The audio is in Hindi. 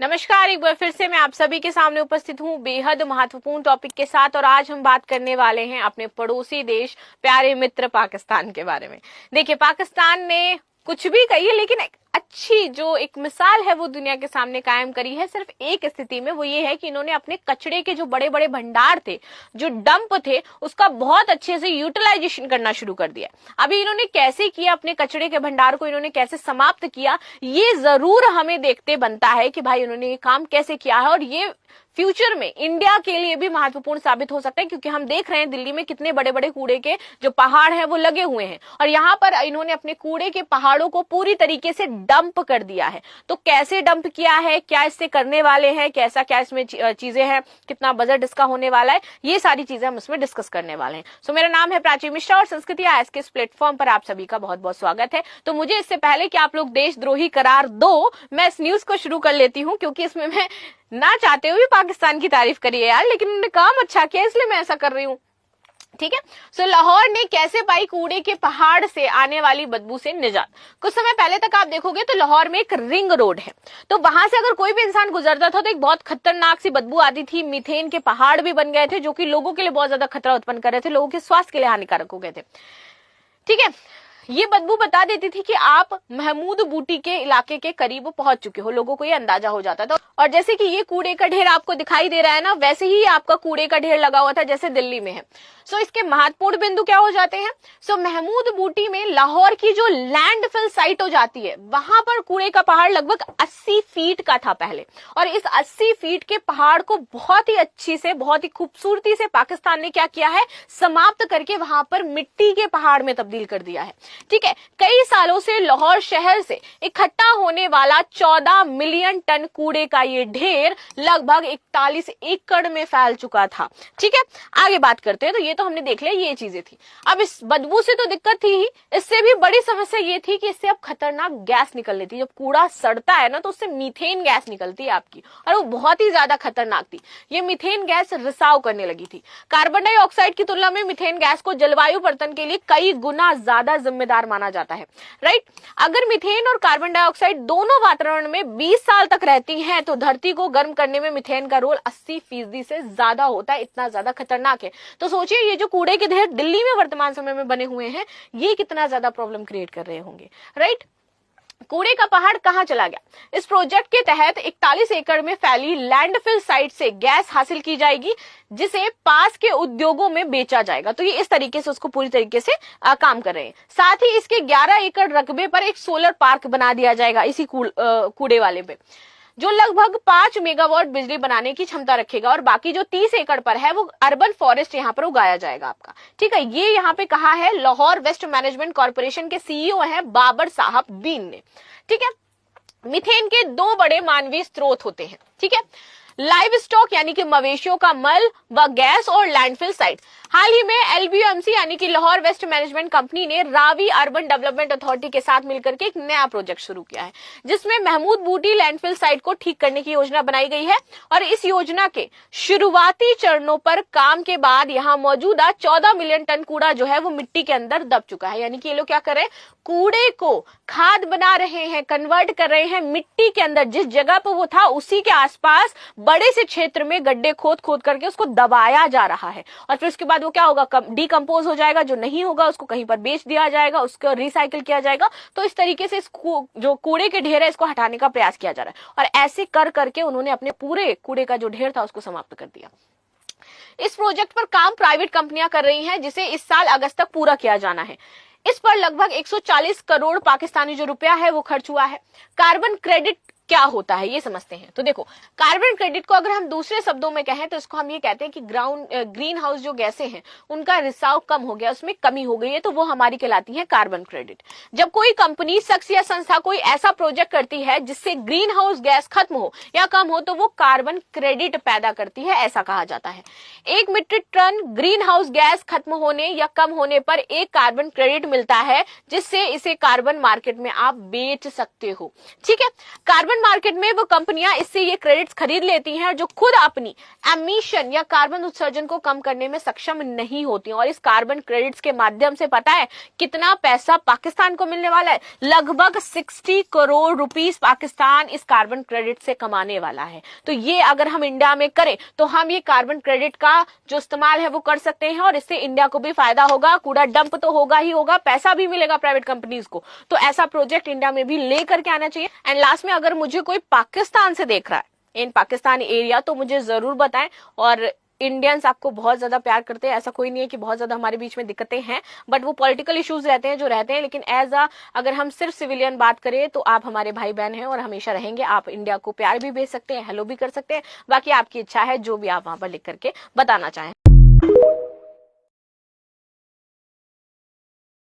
नमस्कार, एक बार फिर से मैं आप सभी के सामने उपस्थित हूँ बेहद महत्वपूर्ण टॉपिक के साथ। और आज हम बात करने वाले हैं अपने पड़ोसी देश, प्यारे मित्र पाकिस्तान के बारे में। देखिए, पाकिस्तान ने कुछ भी कही लेकिन एक अच्छी जो एक मिसाल है वो दुनिया के सामने कायम करी है सिर्फ एक स्थिति में। वो ये है कि इन्होंने अपने कचरे के जो बड़े बड़े भंडार थे, जो डंप थे, उसका बहुत अच्छे से यूटिलाइजेशन करना शुरू कर दिया। अभी इन्होंने कैसे किया, अपने कचरे के भंडार को इन्होंने कैसे समाप्त किया, ये जरूर हमें देखते बनता है कि भाई इन्होंने ये काम कैसे किया है। और ये फ्यूचर में इंडिया के लिए भी महत्वपूर्ण साबित हो सकता है, क्योंकि हम देख रहे हैं दिल्ली में कितने बड़े बड़े कूड़े के जो पहाड़ हैं वो लगे हुए हैं और यहाँ पर इन्होंने अपने कूड़े के पहाड़ों को पूरी तरीके से डंप कर दिया है। तो कैसे डंप किया है, क्या इससे करने वाले हैं, कैसा क्या इसमें चीजें हैं, कितना बजट इसका होने वाला है, ये सारी चीजें हम इसमें डिस्कस करने वाले हैं। सो मेरा नाम है प्राची मिश्रा और संस्कृति आज के इस प्लेटफॉर्म पर आप सभी का बहुत बहुत स्वागत है। तो मुझे इससे पहले कि आप लोग देशद्रोही करार दो, मैं इस न्यूज को शुरू कर लेती हूँ, क्योंकि इसमें मैं ना चाहते हुए पाकिस्तान की तारीफ करी है यार, लेकिन उन्होंने काम अच्छा किया इसलिए मैं ऐसा कर रही हूँ। ठीक है। सो लाहौर ने कैसे पाई कूड़े के पहाड़ से आने वाली बदबू से निजात। कुछ समय पहले तक आप देखोगे तो लाहौर में एक रिंग रोड है, तो वहां से अगर कोई भी इंसान गुजरता था तो एक बहुत खतरनाक सी बदबू आती थी। मीथेन के पहाड़ भी बन गए थे जो कि लोगों के लिए बहुत ज्यादा खतरा उत्पन्न कर रहे थे, लोगों के स्वास्थ्य के लिए हानिकारक हो गए थे। ठीक है, ये बदबू बता देती थी कि आप महमूद बूटी के इलाके के करीब पहुंच चुके हो, लोगों को ये अंदाजा हो जाता था। और जैसे कि ये कूड़े का ढेर आपको दिखाई दे रहा है ना, वैसे ही आपका कूड़े का ढेर लगा हुआ था जैसे दिल्ली में है। सो इसके महत्वपूर्ण बिंदु क्या हो जाते हैं। सो महमूद बूटी में लाहौर की जो लैंडफिल साइट हो जाती है, वहां पर कूड़े का पहाड़ लगभग 80 फीट का था पहले, और इस 80 फीट के पहाड़ को बहुत ही अच्छी से, बहुत ही खूबसूरती से पाकिस्तान ने क्या किया है, समाप्त करके वहां पर मिट्टी के पहाड़ में तब्दील कर दिया है। ठीक है, कई सालों से लाहौर शहर से इकट्ठा होने वाला 14 मिलियन टन कूड़े का ये ढेर लगभग 41 एकड़ में फैल चुका था। ठीक है, आगे बात करते हैं। तो ये तो हमने देख लिया, ये चीजें थी। अब इस बदबू से तो दिक्कत थी ही, इससे भी बड़ी समस्या ये थी कि इससे अब खतरनाक गैस निकल लेती है। जब कूड़ा सड़ता है ना तो उससे मीथेन गैस निकलती है आपकी, और वो बहुत ही ज्यादा खतरनाक थी। ये मीथेन गैस रिसाव करने लगी थी। कार्बन डाइऑक्साइड की तुलना में मीथेन गैस को जलवायु परिवर्तन के लिए कई गुना ज्यादा जिम्मेदार माना जाता है। राइट, अगर मीथेन और कार्बन डाइऑक्साइड दोनों वातावरण में 20 साल तक रहती हैं तो धरती को गर्म करने में मीथेन का रोल 80% से ज्यादा होता है। इतना ज्यादा खतरनाक है। तो सोचिए, ये जो कूड़े के ढेर दिल्ली में वर्तमान समय में बने हुए हैं, ये कितना ज्यादा प्रॉब्लम क्रिएट कर रहे होंगे। राइट, कूड़े का पहाड़ कहां चला गया। इस प्रोजेक्ट के तहत 41 एकड़ में फैली लैंडफिल साइट से गैस हासिल की जाएगी, जिसे पास के उद्योगों में बेचा जाएगा। तो ये इस तरीके से उसको पूरी तरीके से काम कर रहे हैं। साथ ही इसके 11 एकड़ रकबे पर एक सोलर पार्क बना दिया जाएगा इसी कूड़े वाले पे, जो लगभग 5 मेगावाट बिजली बनाने की क्षमता रखेगा। और बाकी जो 30 एकड़ पर है वो अर्बन फॉरेस्ट यहाँ पर उगाया जाएगा आपका। ठीक है, ये यहाँ पे कहा है लाहौर वेस्ट मैनेजमेंट कॉर्पोरेशन के सीईओ हैं बाबर साहब बीन ने। ठीक है, मीथेन के 2 बड़े मानवीय स्रोत होते हैं। ठीक है, लाइव स्टॉक यानी कि मवेशियों का मल व गैस, और लैंडफिल साइट। हाल ही में एलबीएमसी यानी कि लाहौर वेस्ट मैनेजमेंट कंपनी ने रावी अर्बन डेवलपमेंट अथॉरिटी के साथ मिलकर के एक नया प्रोजेक्ट शुरू किया है, जिसमें महमूद बूटी लैंडफिल साइट को ठीक करने की योजना बनाई गई है। और इस योजना के शुरुआती चरणों पर काम के बाद यहाँ मौजूदा 14 मिलियन टन कूड़ा जो है वो मिट्टी के अंदर दब चुका है। यानी कि ये लोग क्या कर रहे हैं, कूड़े को खाद बना रहे हैं, कन्वर्ट कर रहे हैं मिट्टी के अंदर। जिस जगह पर वो था उसी के आसपास बड़े से क्षेत्र में गड्ढे खोद खोद करके उसको दबाया जा रहा है, और फिर उसके बाद वो क्या होगा, डिकम्पोज हो जाएगा। जो नहीं होगा उसको कहीं पर बेच दिया जाएगा, उसको रिसाइकिल किया जाएगा। तो इस तरीके से जो कूड़े के ढेर है इसको हटाने का प्रयास किया जा रहा है, और ऐसे कर करके उन्होंने अपने पूरे कूड़े का जो ढेर था उसको समाप्त कर दिया। इस प्रोजेक्ट पर काम प्राइवेट कंपनियां कर रही हैं, जिसे इस साल अगस्त तक पूरा किया जाना है। इस पर लगभग 140 करोड़ पाकिस्तानी जो रुपया है वो खर्च हुआ है। कार्बन क्रेडिट क्या होता है ये समझते हैं। तो देखो, कार्बन क्रेडिट को अगर हम दूसरे शब्दों में कहें तो इसको हम ये कहते हैं कि ग्रीन हाउस जो गैसें हैं उनका रिसाव कम हो गया, उसमें कमी हो गई है, तो वो हमारी कहलाती है कार्बन क्रेडिट। जब कोई कंपनी, शख्स या संस्था कोई ऐसा प्रोजेक्ट करती है जिससे ग्रीन हाउस गैस खत्म हो या कम हो, तो वो कार्बन क्रेडिट पैदा करती है, ऐसा कहा जाता है। 1 metric ton greenhouse gas खत्म होने या कम होने पर एक कार्बन क्रेडिट मिलता है, जिससे इसे कार्बन मार्केट में आप बेच सकते हो। ठीक है, कार्बन मार्केट में वो कंपनियां इससे ये क्रेडिट्स खरीद लेती हैं जो खुद अपनी एमिशन या कार्बन उत्सर्जन को कम करने में सक्षम नहीं होती। और इस कार्बन क्रेडिट्स के माध्यम से पता है कितना पैसा पाकिस्तान को मिलने वाला है? लगभग 60 करोड़ रुपीस पाकिस्तान इस कार्बन क्रेडिट से कमाने वाला है। तो ये अगर हम इंडिया में करें तो हम ये कार्बन क्रेडिट का जो इस्तेमाल है वो कर सकते हैं और इससे इंडिया को भी फायदा होगा, कूड़ा डंप तो होगा ही होगा, पैसा भी मिलेगा प्राइवेट कंपनीज को। तो ऐसा प्रोजेक्ट इंडिया में भी लेकर के आना चाहिए। एंड लास्ट में अगर मुझे कोई पाकिस्तान से देख रहा है इन पाकिस्तान एरिया तो मुझे जरूर बताएं। और इंडियंस आपको बहुत ज्यादा प्यार करते हैं, ऐसा कोई नहीं है कि बहुत ज्यादा हमारे बीच में दिक्कतें हैं, बट वो पॉलिटिकल इश्यूज रहते हैं जो रहते हैं। लेकिन एज अगर हम सिर्फ सिविलियन बात करें तो आप हमारे भाई बहन हैं और हमेशा रहेंगे। आप इंडिया को प्यार भी भेज सकते हैं, हेलो भी कर सकते हैं, बाकी आपकी इच्छा है जो भी आप वहां पर लिख करके बताना चाहें।